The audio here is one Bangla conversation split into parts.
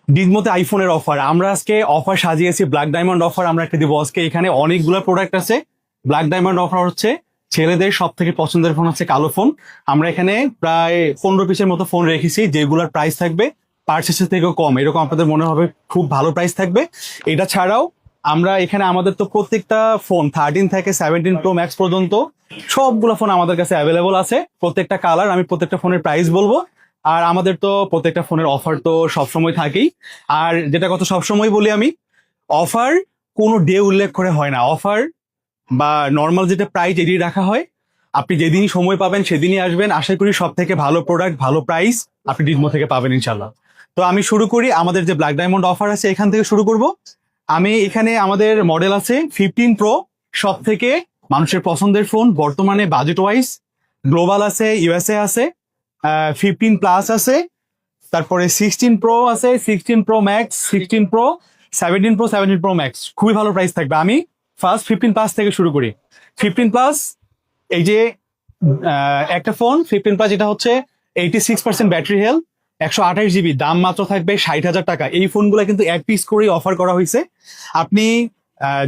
ডিজমোতে আইফোনের অফার, আমরা আজকে অফার সাজিয়েছি। ব্ল্যাক ডায়মন্ড অফার আমরা একটা দিব আজকে। এখানে অনেকগুলো প্রোডাক্ট আছে। ব্ল্যাক ডায়মন্ড অফার হচ্ছে ছেলেদের সব থেকে পছন্দের ফোন হচ্ছে কালো ফোন। আমরা এখানে প্রায় 15 পিসের মতো ফোন রেখেছি, যেগুলোর প্রাইস থাকবে পার্চেসের থেকেও কম। এরকম আপনাদের মনে হবে খুব ভালো প্রাইস থাকবে। এটা ছাড়াও আমরা এখানে আমাদের তো প্রত্যেকটা ফোন 13 থেকে 17 প্রো ম্যাক্স পর্যন্ত সবগুলো ফোন আমাদের কাছে অ্যাভেলেবল আছে। প্রত্যেকটা কালার, আমি প্রত্যেকটা ফোনের প্রাইস বলবো। আর আমাদের তো প্রত্যেকটা ফোনের অফার তো সবসময় থাকেই। আর যেটা কথা সবসময় বলি আমি, অফার কোনো ডে উল্লেখ করে হয় না। অফার বা নর্মাল যেটা প্রাইস এটি রাখা হয়। আপনি যেদিনই সময় পাবেন সেদিনই আসবেন। আশা করি সব থেকে ভালো প্রোডাক্ট, ভালো প্রাইস আপনি ডিজমো থেকে পাবেন ইনশাল্লাহ। তো আমি শুরু করি, আমাদের যে ব্ল্যাক ডায়মন্ড অফার আছে এখান থেকে শুরু করব। আমি এখানে আমাদের মডেল আছে 15 প্রো, সব থেকে মানুষের পছন্দের ফোন বর্তমানে বাজেট ওয়াইজ। গ্লোবাল আছে, ইউএসএ আছে, 15 প্লাস আছে, তারপরে 16 প্রো আছে, 16 pro max, 16 pro, 17 pro, 17 pro max. খুবই ভালো প্রাইস থাকবে। আমি ফার্স্ট 15 প্লাস থেকে শুরু করি। 15 প্লাস, এই যে একটা ফোন 15 প্লাস, এটা হচ্ছে 86% ব্যাটারি হেলথ, 128 জিবি, দাম মাত্র থাকবে 60,000 টাকা। এই ফোনগুলো কিন্তু এক পিস করেই অফার করা হয়েছে। আপনি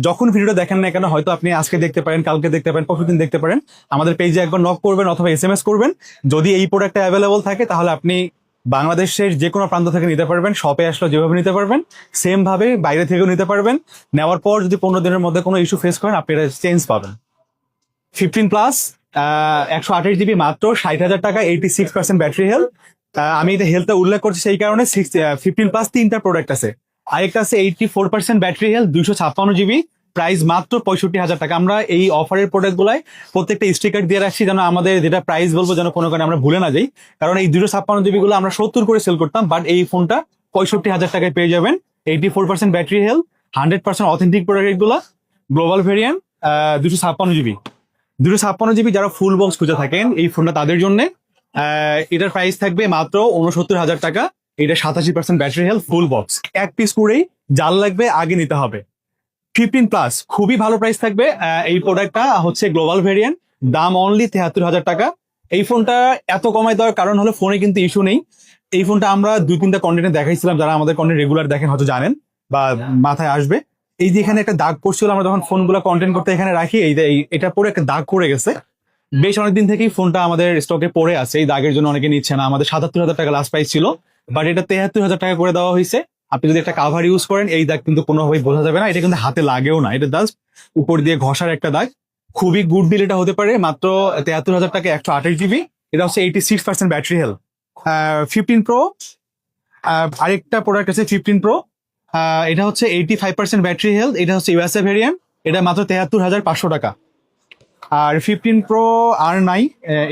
যখন ভিডিওটা দেখেন না কেন, হয়তো আপনি আজকে দেখতে পারেন, কালকে দেখতে পারেন, পরশুদিন দেখতে পারেন, আমাদের পেজে একবার নক করবেন অথবা এসএমএস করবেন। যদি এই প্রোডাক্টটা অ্যাভেলেবল থাকে তাহলে আপনি বাংলাদেশের যে কোনো প্রান্ত থেকে নিতে পারবেন। শপে আসলে যেভাবে নিতে পারবেন সেম ভাবে বাইরে থেকেও নিতে পারবেন। নেওয়ার পর যদি 15 দিনের মধ্যে কোনো ইস্যু ফেস করেন আপনি এটা চেঞ্জ পাবেন। 15 প্লাস, 128 জিবি, মাত্র 60,000 টাকা, 86% ব্যাটারি হেলথ। আমি এটা হেলথটা উল্লেখ করছি সেই কারণে 15 প্লাস 3টা প্রোডাক্ট আছে। আরেকটা আছে 84% ব্যাটারি হেলথ, 256 জিবি, প্রাইস মাত্র 65,000 টাকা। আমরা এই অফারের প্রোডাক্ট গুলাই প্রত্যেকটা স্টিকার দিয়ে রাখছি, যেন আমাদের যেটা প্রাইস বলবো যেন কোনো কারণে আমরা ভুলে না যাই। কারণ এই 256 জিবি গুলো আমরা 70 করে সেল করতাম, বাট এই ফোনটা 65,000 টাকায় পেয়ে যাবেন। 84% ব্যাটারি হেলথ, 100% অথেন্টিক প্রোডাক্ট এগুলা। Global variant, 256 GB. 256 জিবি যারা ফুল বক্স খুঁজে থাকেন এই ফোনটা তাদের জন্য। এটার প্রাইস থাকবে মাত্র 69,000 টাকা। এটা 87% ব্যাটারি হেলথ, ফুল বক্স, এক পিস করেই, যার লাগবে আগে নিতে হবে। 15 প্লাস খুবই ভালো প্রাইস থাকবে। এই প্রোডাক্টটা হচ্ছে গ্লোবাল ভেরিয়েন্ট, দাম অনলি 73,000 টাকা। এই ফোনটা এত কমায় দেওয়ার কারণ হলো ফোনে কিন্তু ইস্যু নেই। এই ফোনটা আমরা 2-3টা কন্টেন্টে দেখাইছিলাম, যারা আমাদের কন্টেন্ট রেগুলার দেখেন হয়তো জানেন বা মাথায় আসবে। এই যে এখানে একটা দাগ পড়ছিল, আমরা যখন ফোনগুলো কন্টেন্ট করতে এখানে রাখি, এই যে এটা পরে একটা দাগ পড়ে গেছে। বেশ অনেকদিন থেকেই ফোনটা আমাদের স্টকে পড়ে আছে, এই দাগের জন্য অনেকে নিচ্ছে না। আমাদের 77,000 টাকা লাস্ট প্রাইস ছিল, বাট এটা 73,000 টাকা করে দেওয়া হয়েছে। আপনি যদি একটা কাভার ইউজ করেন এই দাগ কিন্তু কোনোভাবেই বোঝা যাবে না। এটা কিন্তু হাতে লাগেও না, এটা জাস্ট উপর দিয়ে ঘষার একটা দাগ। খুবই গুড ডিল এটা হতে পারে। মাত্র 73,000 টাকা, 128 জিবি। এটা হচ্ছে 86% ব্যাটারি হেলথ। 15 প্রো, আরেকটা প্রোডাক্ট আছে 15 প্রো। এটা হচ্ছে 85% ব্যাটারি হেলথ। এটা হচ্ছে ইউএসএ ভেরিয়েন্ট। এটা মাত্র 73,500 টাকা। আর 15 প্রো আর নাই,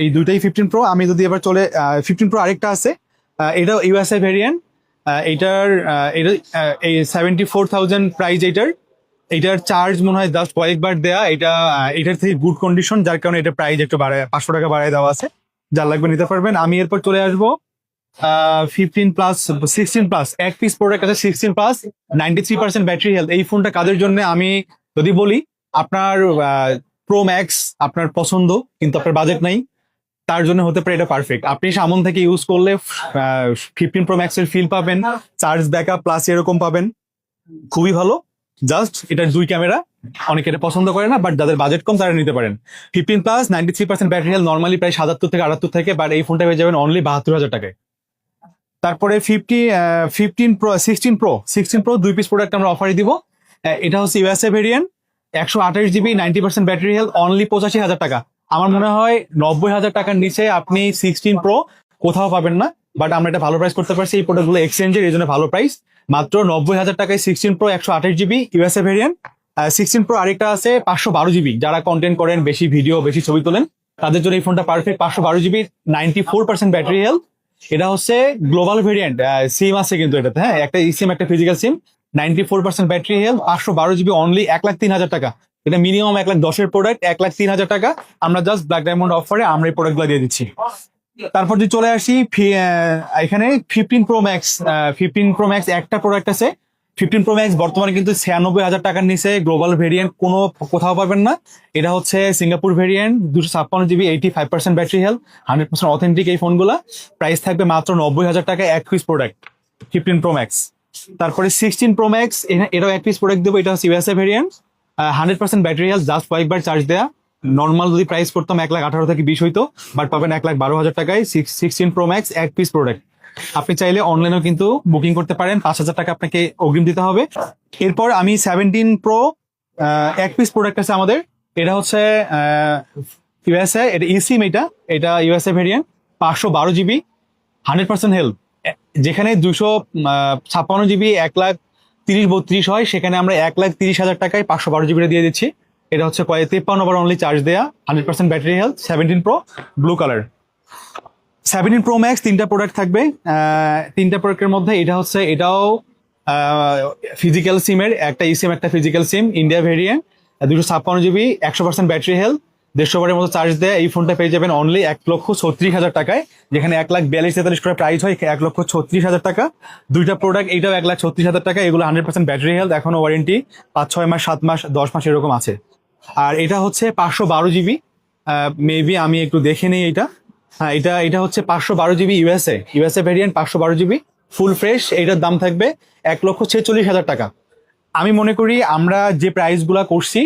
এই দুইটাই 15 প্রো। আমি যদি এবার চলে 15 প্রো আরেকটা আছে, এটাও ইউএসএ ভেরিয়েন্ট। এটার এই 74,000 প্রাইস। এটার চার্জ মনে হয় জাস্ট কয়েকবার দেয়া। এটার থেকে গুড কন্ডিশন, যার কারণে এটা প্রাইস একটু বাড়ায় 500 টাকা বাড়ায় দেওয়া আছে। যার লাগবে নিতে পারবেন। আমি এরপর চলে আসবো 15 প্লাস, 16 প্লাস, এক পিস প্রোডাক্ট আছে 16 প্লাস, 93% ব্যাটারি হেলথ। এই ফোনটা কাদের জন্য আমি যদি বলি, আপনার প্রো ম্যাক্স আপনার পছন্দ কিন্তু আপনার বাজেট নাই, তার জন্য হতে পারে এটা পারফেক্ট। আপনি সামন থেকে ইউজ করলে 15 প্রো ম্যাক্স এর ফিল পাবেন, চার্জ ব্যাকআপ প্লাস এরকম পাবেন, খুবই ভালো। জাস্ট এটার 2 ক্যামেরা, অনেকে এটা পছন্দ করে না, বাট যাদের বাজেট কম তারা নিতে পারেন। 15 প্লাস, 93% ব্যাটারি হেলথ, নর্মালি প্রায় 77 থেকে 78 থেকে, বাট এই ফোনটা পেয়ে যাবেন অনলি 72,000 টাকায়। তারপরে 15 প্রো, 16 প্রো 2 পিস প্রোডাক্ট আমরা অফারে দিব। এটা হচ্ছে USA variant, 128 GB, 90% battery health, only 85,000 টাকা। আমার মনে হয় 90,000 টাকার নিচে আপনি 16 প্রো কোথাও পাবেন না, বাট আমরা এটা ভালো প্রাইস করতে পারছি এই প্রোডাক্টগুলো এক্সচেঞ্জের, এই জন্য ভালো প্রাইস। মাত্র 90,000 টাকায় 16 pro, 128 GB, USA variant. 16 pro আরেকটা আছে 512 জিবি, যারা কন্টেন্ট করেন, বেশি ভিডিও, বেশি ছবি তোলেন, তাদের জন্য এই ফোনটা পারফেক্ট। 512 GB, 94% battery health. এটা হচ্ছে গ্লোবাল ভেরিয়েন্ট, সিম আছে কিন্তু এটাতে, হ্যাঁ, একটা সিম, একটা ফিজিক্যাল সিম। 94% ব্যাটারি হেলথ, 512 জিবি, অনলি 1,03,000 টাকা। এটা মিনিমাম 1,10,000 প্রোডাক্ট, 1,03,000 টাকা। আমরা জাস্ট ব্ল্যাক ডায়মন্ড অফারে আমরা এই প্রোডাক্টগুলো দিয়ে দিচ্ছি। তারপর যদি চলে আসি এখানে 15 প্রো ম্যাক্স। 15 প্রো ম্যাক্স একটা প্রোডাক্ট আছে। 15 প্রো ম্যাক্স বর্তমানে কিন্তু 96,000 টাকার নিচে গ্লোবাল ভেরিয়েন্ট কোথাও পাবেন না। এটা হচ্ছে Singapore variant, 256 GB, 85% battery health, 100% authentic. এই ফোনগুলা প্রাইস থাকবে মাত্র 90,000 টাকা, এক পিস প্রোডাক্ট 15 প্রো ম্যাক্স। তারপরে 16 Pro Max, এটাও এক পিস প্রোডাক্ট দেবো। এটা হচ্ছে USA variant, 100% battery health, just কয়েকবার চার্জ দেয়া। নর্মাল যদি প্রাইস করতাম 1,18,000 থেকে 20 হইতো, বাট পাবেন 1,12,000 টাকায় 16 Pro Max এক পিস প্রোডাক্ট। আপনি চাইলে অনলাইনেও কিন্তু বুকিং করতে পারেন, 5,000 টাকা আপনাকে অগ্রিম দিতে হবে। এরপর আমি 17 Pro এক পিস প্রোডাক্ট আছে আমাদের। এটা হচ্ছে ইউএসএ, এটা ইসিম, এটা ইউএসএ ভেরিয়েন্ট, 512 GB, 100% হেলথ। যেখানে 256 GB 1,30,32 হয়, সেখানে আমরা 1,30,000 টাকায় 512 GB দিয়ে দিচ্ছি। এটা হচ্ছে 53 বার অনলি চার্জ দেয়া, 100% battery health, 17 Pro, blue colour. 17 Pro Max তিনটা প্রোডাক্ট থাকবে। তিনটা প্রোডাক্টের মধ্যে এটাও ফিজিক্যাল সিমের, একটা ইসিম একটা ফিজিক্যাল সিম, India variant, 256 GB, 100% battery health, 150 বারের মতো চার্জ দেয়। এই ফোনটা পেয়ে যাবেন অনলি 1,36,000 টাকায়, যেখানে 1,42,43 করে প্রাইস হয়, 1,36,000 টাকা। দুইটা প্রোডাক্ট, এইটাও 1,36,000 টাকা। এগুলো 100% ব্যাটারি হেলথ, এখনো ওয়ারেন্টি 5-6 মাস, 7 মাস, 10 মাস এরকম আছে। আর এটা হচ্ছে 512 GB, মেবি আমি একটু দেখে নিই এটা। হ্যাঁ, এটা হচ্ছে 512 GB USA variant, 512 GB full fresh. এটার দাম থাকবে 1,46,000 টাকা। আমি মনে করি আমরা যে প্রাইস গুলা করছি,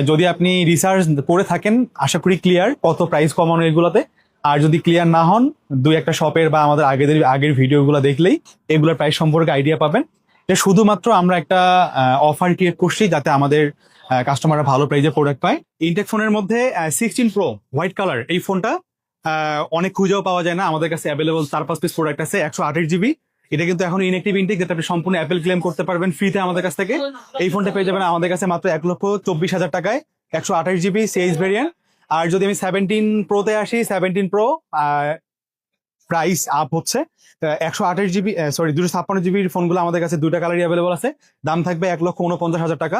যদি আপনি রিসার্চ করে থাকেন, আশা করি ক্লিয়ার কত প্রাইস কমানো এগুলাতে। আর যদি ক্লিয়ার না হন, দুই একটা শপের বা আমাদের আগের ভিডিওগুলো দেখলেই এগুলোর প্রাইস সম্পর্কে আইডিয়া পাবেন। এটা শুধুমাত্র আমরা একটা অফার ক্রিয়েট করছি যাতে আমাদের কাস্টমাররা ভালো প্রাইসে প্রোডাক্ট পায়। ইনটেক ফোনের মধ্যে 16 Pro হোয়াইট কালার, এই ফোনটা অনেক খুঁজেও পাওয়া যায় না, আমাদের কাছে অ্যাভেলেবল 4-5 পিস প্রোডাক্ট আছে। 128 GB, এটা কিন্তু এখন ইনএক্টিভ ইনটেক, যেটা আপনি সম্পূর্ণ অ্যাপেল ক্লেম করতে পারবেন ফ্রিতে আমাদের কাছ থেকে। এই ফোনটা পেয়ে যাবেন আমাদের কাছে মাত্র 1,24,000 টাকায়, 128 GB সিএইচ ভেরিয়েন্ট। আর যদি আমি 17 Pro-তে আসি, 17 Pro প্রাইস আপ হচ্ছে 128 GB, সরি 256 GB ফোনগুলো আমাদের কাছে দুইটা কালারই অ্যাভেলেবল আছে। দাম থাকবে 1,49,000 টাকা,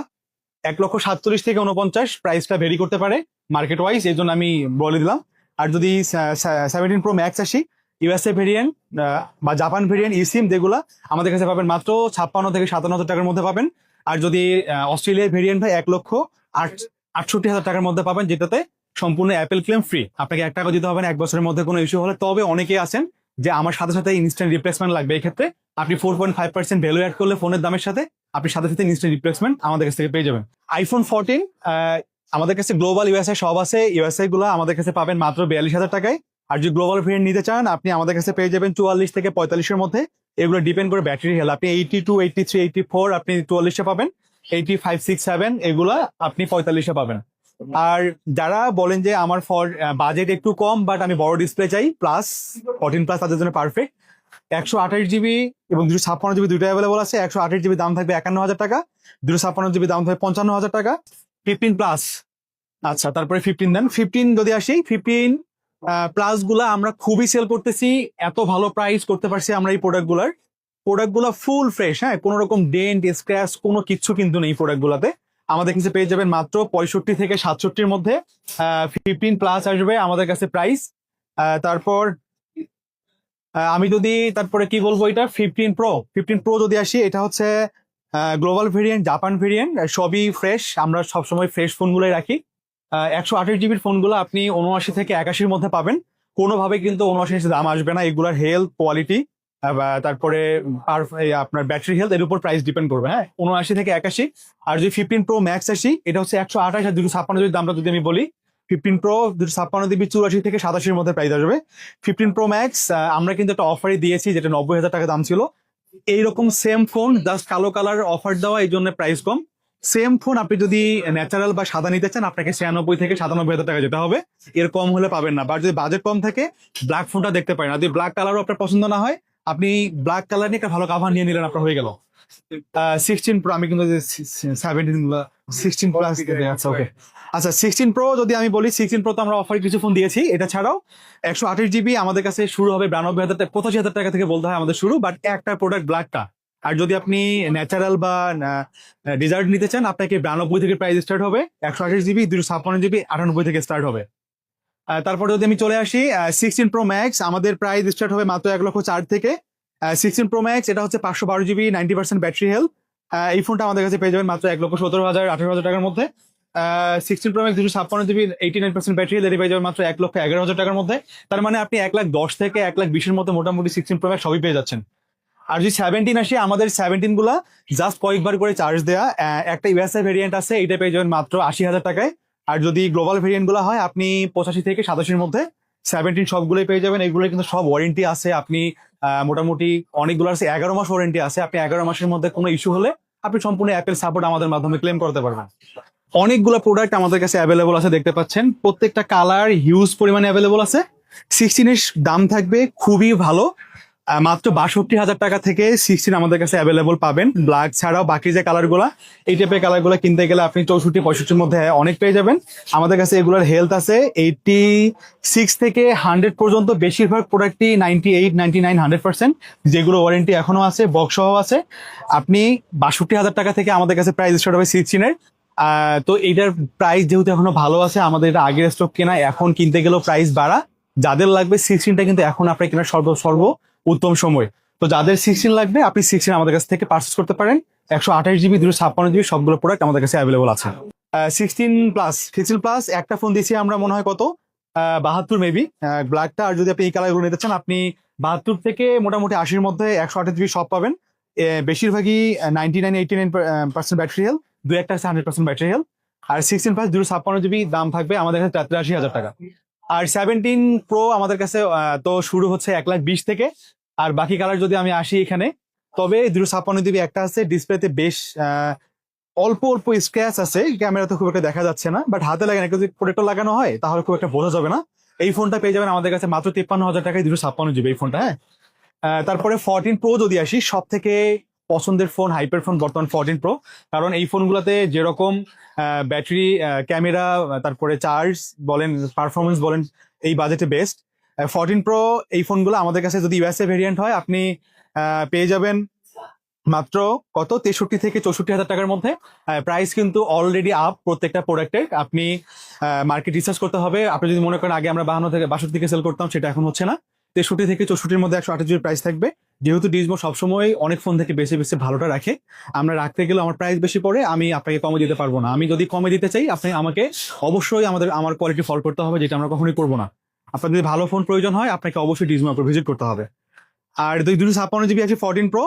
1,47,000 থেকে 49, প্রাইসটা ভেরি করতে পারে মার্কেট ওয়াইজ, এই জন্য আমি বলে দিলাম। আর যদি 17 Pro Max আসি, ইউএসএ ভেরিয়েন্ট বা জাপান ভেরিয়েন্ট ইসিম, যেগুলা আমাদের কাছে পাবেন মাত্র 56 থেকে 57,000 টাকার মধ্যে পাবেন। আর যদি অস্ট্রেলিয়া ভেরিয়েন্ট হয় 1,68,000 টাকার মধ্যে পাবেন, যেটাতে সম্পূর্ণ অ্যাপেল ক্লেম ফ্রি, আপনাকে 1 টাকা দিতে হবে না 1 বছরের মধ্যে কোনো ইস্যু হলে। তবে অনেকে আছেন যে আমার সাথে সাথে ইনস্ট্যান্ট রিপ্লেসমেন্ট লাগবে, এই ক্ষেত্রে আপনি 4.5% ভ্যালু অ্যাড করলে ফোনের দামের সাথে আপনি সাথে সাথে ইনস্ট্যান্ট রিপ্লেসমেন্ট আমাদের কাছ থেকে পেয়ে যাবেন। iPhone 14 আমাদের কাছে গ্লোবাল ইউএসএ সব আছে, ইউএসএ গুলো আমাদের কাছে পাবেন মাত্র 42,000 টাকায়। আর যদি গ্লোবাল ভেরিয়েন্ট নিতে চান, আপনি আমাদের কাছে পেয়ে যাবেন 44 থেকে 45-এর মধ্যে। এগুলো ডিপেন্ড করে ব্যাটারি হেলথ, আপনি 82, 83, 84 আপনি 44-এ পাবেন, 85, 6, 7 এগুলা আপনি 45-এ পাবেন। আর যারা বলেন যে আমার বাজেট একটু কম বাট আমি বড় ডিসপ্লে চাই, প্লাস 14 প্লাস, তাদের জন্য পারফেক্ট। 128 GB এবং 256 GB দুইটা অ্যাভেলেবল আছে। 128 GB দাম থাকবে 51,000 টাকা, 256 GB দাম থাকবে 55,000 টাকা। 15 প্লাস, আচ্ছা তারপরে 15 দেন। 15 যদি আসি, 15 প্লাস গুলা আমরা খুবই সেল করতেছি, এত ভালো প্রাইস করতে পারছি আমরা এই প্রোডাক্টগুলা ফুল ফ্রেশ। হ্যাঁ, কোনো রকম ডেন্ট স্ক্র্যাচ কোনো কিছু কিন্তু নেই প্রোডাক্টগুলাতে। আমাদের কাছে পেয়ে যাবেন মাত্র 65 থেকে 67-এর মধ্যে 15 প্লাস আসবে আমাদের কাছে প্রাইস। তারপর আমি যদি তারপরে কি বলবো, এটা 15 Pro যদি আসি, এটা হচ্ছে গ্লোবাল ভেরিয়েন্ট, জাপান ভেরিয়েন্ট, সবই ফ্রেশ, আমরা সবসময় ফ্রেশ ফোনগুলোই রাখি। 128 GB ফোনগুলো আপনি 79 থেকে 81-এর মধ্যে পাবেন, কোনোভাবে কিন্তু 79 দাম আসবে না। এগুলার হেলথ কোয়ালিটি, তারপরে আপনার ব্যাটারি হেলথ, এর উপর প্রাইস ডিপেন্ড করবে। হ্যাঁ, 79 থেকে 81। আর যদি 15 Pro Max আসি, এটা হচ্ছে 128 আর 256 দামটা যদি আমি বলি, 15 Pro 256 দিবি 84 থেকে 87-এর মধ্যে প্রাইস আসবে। 15 Pro Max আমরা কিন্তু একটা অফারই দিয়েছি, যেটা 90,000 টাকা দাম ছিল। এইরকম সেম ফোন, জাস্ট কালো কালার অফার দেওয়া, এই জন্য প্রাইস কম। সেম ফোন আপনি যদি ন্যাচারাল বা সাদা নিতে চান, আপনাকে 96 থেকে 97,000 টাকা যেতে হবে, এর কম হলে পাবেন না। বা যদি বাজেট কম থাকে, ব্ল্যাক ফোনটা দেখতে পারেন। যদি ব্ল্যাক কালারও আপনার পছন্দ না হয়, আপনি ব্ল্যাক কালার নিয়ে একটা ভালো কাভার নিয়ে নিলেন, আপনার হয়ে গেল। 16 Pro, আমি কিন্তু 16 প্লাস, আচ্ছা ওকে। আচ্ছা 16 Pro যদি আমি বলি, 16 Pro তো আমরা অফারে কিছু ফোন দিয়েছি। এটা ছাড়াও 128 GB আমাদের কাছে শুরু হবে 92,000 টাকা, 85,000 টাকা থেকে বলতে হয় আমাদের শুরু, বাট একটা প্রোডাক্ট ব্ল্যাকটা। আর যদি আপনি ন্যাচারাল বা ডিজার্ট নিতে চান, আপনাকে 92 থেকে প্রাইস স্টার্ট হবে। 128 GB 256 GB 98 থেকে স্টার্ট হবে। তারপর যদি আমি চলে আসি 16 Pro Max, আমাদের প্রাইস স্টার্ট হবে মাত্র 1,04,000 থেকে। 16 Pro Max এটা হচ্ছে 512 GB 90% ব্যাটারি হেলথ। এই ফোনটা আমাদের কাছে পেয়ে যাবেন মাত্র 1,17,000 18,000 টাকার মধ্যে। 16 Pro Max 256 GB 89% battery health, এটি পেয়ে যাবেন মাত্র 1,11,000 টাকার মধ্যে। তার মানে আপনি 1,10,000 থেকে 1,20,000-এর মধ্যে মোটামুটি 16 Pro Max সবই পেয়ে যাচ্ছেন। আর যদি 17 আসে, আমাদের 17 গুলা জাস্ট কয়েকবার করে চার্জ দেয়া। একটা ইউএসএ ভেরিয়েন্ট আছে, এটা পেয়ে যাবেন মাত্র 80,000 টাকায়। আর যদি গ্লোবাল ভেরিয়েন্ট গুলো হয়, আপনি 85 থেকে 87 মধ্যে 17 সবগুলোই পেয়ে যাবেন। এগুলো কিন্তু সব ওয়ারেন্টি আছে। আপনি মোটামুটি অনেকগুলো আছে 11 মাস ওয়ারেন্টি আছে। আপনি 11 মাসের মধ্যে কোনো ইস্যু হলে আপনি সম্পূর্ণ অ্যাপেল সাপোর্ট আমাদের মাধ্যমে ক্লেম করতে পারবেন। অনেকগুলো প্রোডাক্ট আমাদের কাছে অ্যাভেলেবল আছে, দেখতে পাচ্ছেন প্রত্যেকটা কালার হিউজ পরিমাণে অ্যাভেলেবল আছে। 16 এর দাম থাকবে খুবই ভালো, মাত্র 62,000 টাকা থেকে 16 আমাদের কাছে অ্যাভেলেবল পাবেন। ব্ল্যাক ছাড়াও বাকি যে কালারগুলো, এই টাইপের কালারগুলো কিনতে গেলে আপনি 64-65 মধ্যে অনেক পেয়ে যাবেন। আমাদের কাছে এগুলোর হেলথ আছে 86 থেকে 100 পর্যন্ত। বেশিরভাগ প্রোডাক্টই 98, 99, 100%, যেগুলো ওয়ারেন্টি এখনো আছে, বক্স সহ আছে। আপনি 62,000 টাকা থেকে আমাদের কাছে প্রাইস স্টার্ট হবে 16 এর। তো এইটার প্রাইস যেহেতু এখনো ভালো আছে, আমাদের এটা আগের স্টক কেনা, এখন কিনতে গেলেও প্রাইস বাড়া। যাদের লাগবে 16টা কিন্তু এখন আপনার কেনার সর্ব উত্তম সময়। তো যাদের 16 লাগবে, আপনি 16 আমাদের কাছ থেকে পারচেস করতে পারেন। 128 জিবি, 256 জিবি সবগুলো প্রোডাক্ট আমাদের কাছে অ্যাভেলেবল আছে। 16 প্লাস একটা ফোন দিয়েছি আমরা মনে হয় কত 72 মেবি ব্ল্যাকটা। আর যদি আপনি এই কালারগুলো নিতে চান, আপনি 72 থেকে মোটামুটি 80-র মধ্যে 128 জিবি সব পাবেন। বেশিরভাগই 99-89% ব্যাটারি হেলথ, দু একটা আছে 100% ব্যাটারি হেলথ। আর 16 প্লাস 256 জিবি দাম থাকবে আমাদের কাছে 83,000 টাকা। আর 17 প্রো আমাদের কাছে তো শুরু হচ্ছে 1,20,000 থেকে। আর বাকি কালার যদি আমি আসি এখানে, তবে 256 জিবি একটা আছে, ডিসপ্লেতে বেশ অল্প অল্প স্ক্র্যাচ আছে, ক্যামেরাতে খুব একটা দেখা যাচ্ছে না, বাট হাতে লাগানো যদি প্রোটেক্টর লাগানো হয় তাহলে খুব একটা বোঝা যাবে না। এই ফোনটা পেয়ে যাবেন আমাদের কাছে মাত্র 53,000 টাকায় 256 জিবি এই ফোনটা। হ্যাঁ, তারপরে 14 প্রো যদি আসি, সব থেকে পছন্দের ফোন, হাইপার ফোন বর্তমান 14 প্রো। কারণ এই ফোনগুলোতে যেরকম ব্যাটারি, ক্যামেরা, তারপরে চার্জ বলেন, পারফরমেন্স বলেন, এই বাজেটে বেস্ট 14 প্রো। এই ফোনগুলো আমাদের কাছে যদি ইউএসএ ভেরিয়েন্ট হয়, আপনি পেয়ে যাবেন মাত্র কত 63 থেকে 64,000 টাকার মধ্যে। প্রাইস কিন্তু অলরেডি আপ প্রত্যেকটা প্রোডাক্টের। আপনি মার্কেট রিসার্চ করতে হবে। আপনি যদি মনে করেন আগে আমরা 52 থেকে 62 থেকে সেল করতাম, সেটা এখন হচ্ছে না। 63 থেকে 64-র মধ্যে 128 জিবির প্রাইস থাকবে। যেহেতু ডিজমো সবসময় অনেক ফোন থেকে বেশি বেশি ভালোটা রাখে, আমরা রাখতে গেলে আমার প্রাইস বেশি পড়ে, আমি আপনাকে কমে দিতে পারবো না। আমি যদি কমে দিতে চাই, আপনি আমাকে অবশ্যই আমার কোয়ালিটি ফলো করতে হবে, যেটা আমরা কখনোই করবো না। আপনার যদি ভালো ফোন প্রয়োজন হয়, আপনাকে অবশ্যই ডিজমো উপর ভিজিট করতে হবে। আর 256 জিবি আছে 14 প্রো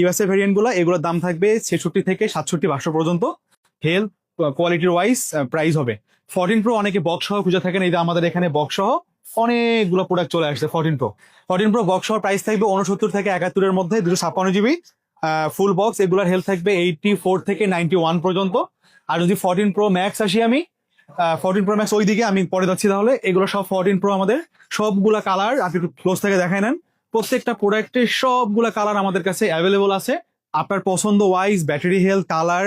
ইউএসএ ভেরিয়েন্ট গুলো, এগুলোর দাম থাকবে 66 থেকে 67-500 পর্যন্ত। হেলথ কোয়ালিটির ওয়াইজ প্রাইস হবে। 14 প্রো অনেকে বক্স সহ খুঁজে থাকেন, এই যে আমাদের এখানে বক্স সহ অনেকগুলো প্রোডাক্ট চলে আসছে। 14 প্রো বক্স সহ প্রাইস থাকবে 69 থেকে 71-এর মধ্যে, 256 জিবি ফুল বক্স। এগুলোর হেলথ থাকবে 84 থেকে 91 পর্যন্ত। আর যদি 14 প্রো ম্যাক্স আসি আমি, 14 প্রো ম্যাক্স ওইদিকে আমি পরে যাচ্ছি। তাহলে এগুলো সব 14 প্রো আমাদের সবগুলা কালার, আপনি একটু ক্লোজ থেকে দেখায় নেন। প্রত্যেকটা প্রোডাক্টের সবগুলা কালার আমাদের কাছে অ্যাভেলেবল আছে। আপনার পছন্দ ওয়াইজ, ব্যাটারি হেলথ, কালার,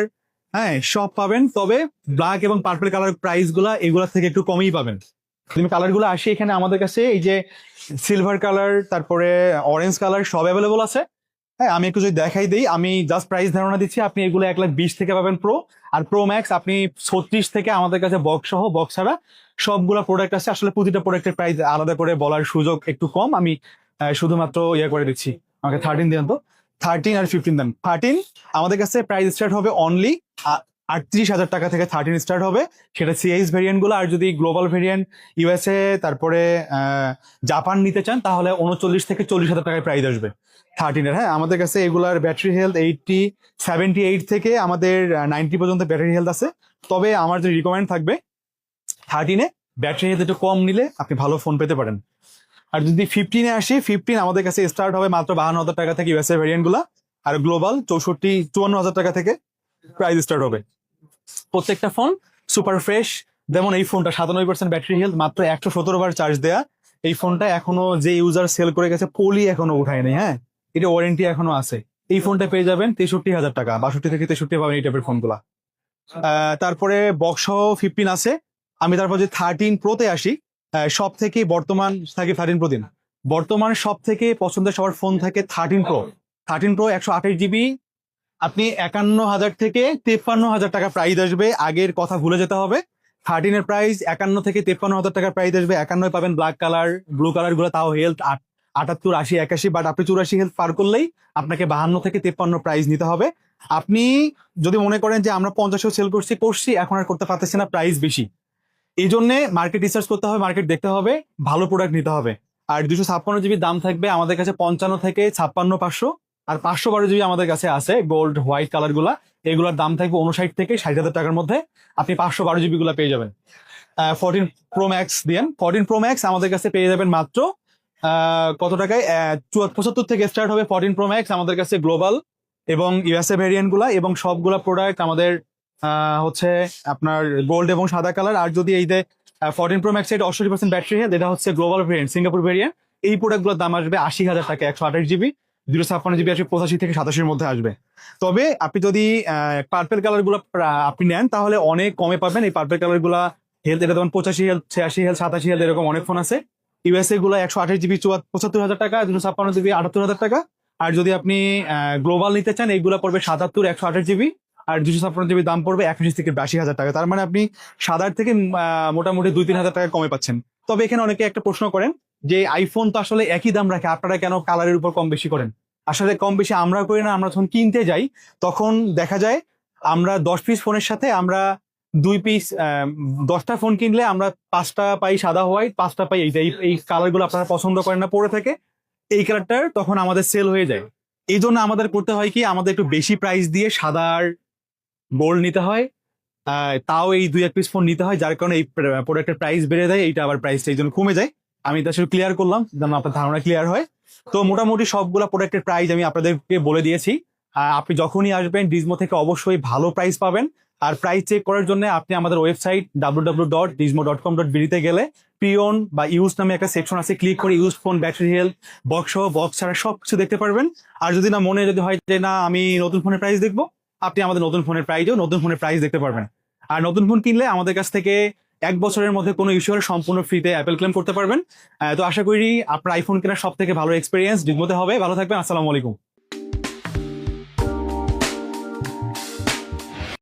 হ্যাঁ সব পাবেন। তবে ব্ল্যাক এবং পার্পল কালার প্রাইস গুলা এগুলা থেকে একটু কমই পাবেন। তুমি কালার গুলো আসি এখানে আমাদের কাছে, এই যে সিলভার কালার, তারপরে অরেঞ্জ কালার সব অ্যাভেলেবল আছে। হ্যাঁ, আমি একটু যদি দেখাই দিই, আমি জাস্ট প্রাইস ধারণা দিচ্ছি। আপনি এগুলো 1,20,000 থেকে পাবেন প্রো। আর প্রো ম্যাক্স আপনি 36 থেকে আমাদের কাছে বক্স সহ, বক্স ছাড়া সবগুলা প্রোডাক্ট আছে। আসলে প্রতিটা প্রোডাক্টের প্রাইস আলাদা করে বলার সুযোগ একটু কম, আমি শুধুমাত্র ইয়ে করে দিচ্ছি। আমাকে 13 দেন তো, 13 আর 15 দেন। 13 আমাদের কাছে প্রাইস স্টার্ট হবে অনলি 38,000 টাকা থেকে 13 স্টার্ট হবে, সেটা সিএইচ ভেরিয়েন্ট গুলো। আর যদি গ্লোবাল ভেরিয়েন্ট ইউএসএ তারপরে জাপান নিতে চান, তাহলে 39 থেকে 40,000 টাকায় প্রাইস আসবে 13 এর। হ্যাঁ, আমাদের কাছে এগুলার ব্যাটারি হেলথ 78 থেকে আমাদের 90 পর্যন্ত ব্যাটারি হেলথ আছে। তবে আমার যে রিকমেন্ড থাকবে, 13-এ ব্যাটারি হেলথ একটু কম নিলে আপনি ভালো ফোন পেতে পারেন। আর যদি 15-এ আসি, 15 আমাদের কাছে স্টার্ট হবে মাত্র 52,000 টাকা থেকে ইউএসএ ভেরিয়েন্ট গুলা। আর গ্লোবাল 54,000 টাকা থেকে প্রাইস স্টার্ট হবে। প্রত্যেকটা ফোন সুপার ফ্রেশ। যেমন এই ফোনটা 97% ব্যাটারি হেলথ, মাত্র 117 বার চার্জ দেয়া। এই ফোনটা এখনো যে ইউজার সেল করে গেছে, পলি এখনো উঠায় নাই। হ্যাঁ, এটা ওয়ারেন্টি এখনো আছে। এই ফোনটা পেয়ে যাবেন 63,000 টাকা, 62 থেকে 63 পাবেন এই টাইপের ফোনগুলা। তারপরে বক্স সহ 15 আছে। আমি তারপর যে 13 প্রোতে আসি, সব থেকে বর্তমান থাকে 13 প্রো দিন। বর্তমান সব থেকে পছন্দের সবার ফোন থাকে 13 প্রো। 13 প্রো 128 জিবি, আপনি 51,000 থেকে 53,000 টাকা প্রাইস আসবে। আগের কথা ভুলে যেতে হবে। 13 এর প্রাইস 51 থেকে 53,000 টাকা প্রাইস আসবে। 51 পাবেন ব্ল্যাক কালার, ব্লু কালার গুলো তাও হেলথ 78, 80, 81, বাট আপনি 84 হেলথ পার করলেই আপনাকে 52 থেকে 53 প্রাইস নিতে হবে। আপনি যদি মনে করেন যে আমরা 50 সেল করছি, এখন আর করতে পারতেছি না, প্রাইস বেশি, এই জন্য মার্কেট রিসার্চ করতে হবে, মার্কেট দেখতে হবে, ভালো প্রোডাক্ট নিতে হবে। আর 256 জিবি দাম থাকবে আমাদের কাছে 55 থেকে 56 500। আর 512 জিবি আমাদের কাছে আছে গোল্ড হোয়াইট কালার গুলা, এগুলোর দাম থাকবে 59 থেকে 60 হাজার টাকার মধ্যে। আপনি 512 জিবি গুলা পেয়ে যাবেন। 14 প্রো ম্যাক্স দিয়েন, 14 প্রো ম্যাক্স আমাদের কাছে পেয়ে যাবেন মাত্র কত টাকায়? 75 থেকে স্টার্ট হবে 14 প্রো ম্যাক্স আমাদের কাছে, গ্লোবাল এবং ইউএসএ ভেরিয়েন্ট গুলা, এবং সবগুলা প্রোডাক্ট আমাদের হচ্ছে আপনার গোল্ড এবং সাদা কালার। আর যদি এই যে 14 প্রো ম্যাক্স এর 68% ব্যাটারি হেলথ, এটা হচ্ছে গ্লোবাল ভেরিয়েন্ট, সিঙ্গাপুর ভেরিয়েন্ট। এই প্রোডাক্টগুলোর দাম আসবে 80 হাজার টাকা, 128 জিবি। 256 জিবি আসবে 85 থেকে 87 মধ্যে আসবে। তবে আপনি যদি পার্পেল কালার গুলো আপনি নেন তাহলে অনেক কমে পাবেন। এই পার্পেল কালার গুলা হেলথ, এটা যেমন 85 হেলথ, 86 হেলথ, 87 হেলথ, এরকম অনেক ফোন আছে। ইউএসএ গুলো 128 জিবি 75 হাজার টাকা, 256 জিবি 78 হাজার টাকা। আর যদি আপনি গ্লোবাল নিতে চান, এইগুলো পড়বে 77, 128 জিবি। আর 256 জিবি দাম পড়বে 81 থেকে 82 হাজার টাকা। তার মানে আপনি সাদার থেকে মোটামুটি 2-3 হাজার টাকা কমে পাচ্ছেন। তবে এখানে অনেকে একটা প্রশ্ন করেন যে আইফোন তো আসলে একই দাম রাখে, আপনারা কেন কালারের উপর কম বেশি করেন? আসলে কম বেশি আমরা করি না। আমরা যখন কিনতে যাই তখন দেখা যায় আমরা 10 পিস ফোনের সাথে আমরা 2 পিস, 10টা ফোন কিনলে আমরা 5টা পাই সাদা হোয়াইট, 5টা পাই এইটা। এই কালার গুলো আপনারা পছন্দ করেন না পরে থেকে, এই কালারটার তখন আমাদের সেল হয়ে যায়। এই জন্য আমাদের করতে হয় কি, আমাদের একটু বেশি প্রাইস দিয়ে সাদার গোল্ড নিতে হয়। তাও এই 2-1 পিস ফোন নিতে হয়, যার কারণে এই প্রোডাক্টের প্রাইস বেড়ে যায়, এইটা আবার প্রাইসটা এই জন্য কমে যায়। আমি এটা শুধু ক্লিয়ার করলাম যেন আপনার ধারণা ক্লিয়ার হয়। তো মোটামুটি সবগুলা প্রোডাক্টের প্রাইস আমি আপনাদেরকে বলে দিয়েছি। আপনি যখনই আসবেন ডিজমো থেকে অবশ্যই ভালো প্রাইস পাবেন। আর প্রাইস চেক করার জন্য আপনি আমাদের ওয়েবসাইট www.dismo.com.bd তে গেলে পিওন বা ইউজ নামে একটা সেকশন আছে, ক্লিক করে use phone, battery health, box সহ বক্স ছাড়া সবকিছু দেখতে পারবেন। আর যদি না মনে যদি হয় যে না আমি নতুন ফোনের প্রাইস দেখবো, আপনি আমাদের নতুন ফোনের প্রাইস দেখতে পারবেন। আর নতুন ফোন কিনলে আমাদের কাছ থেকে 1 বছরের মধ্যে কোনো ইস্যু হলে সম্পূর্ণ ফ্রিতে অ্যাপেল ক্লেম করতে পারবেন। তো আশা করি আপনার আইফোন কেনার সব থেকে ভালো এক্সপিরিয়েন্স ডিজমোতে হবে। ভালো থাকবেন, আসসালামু আলাইকুম।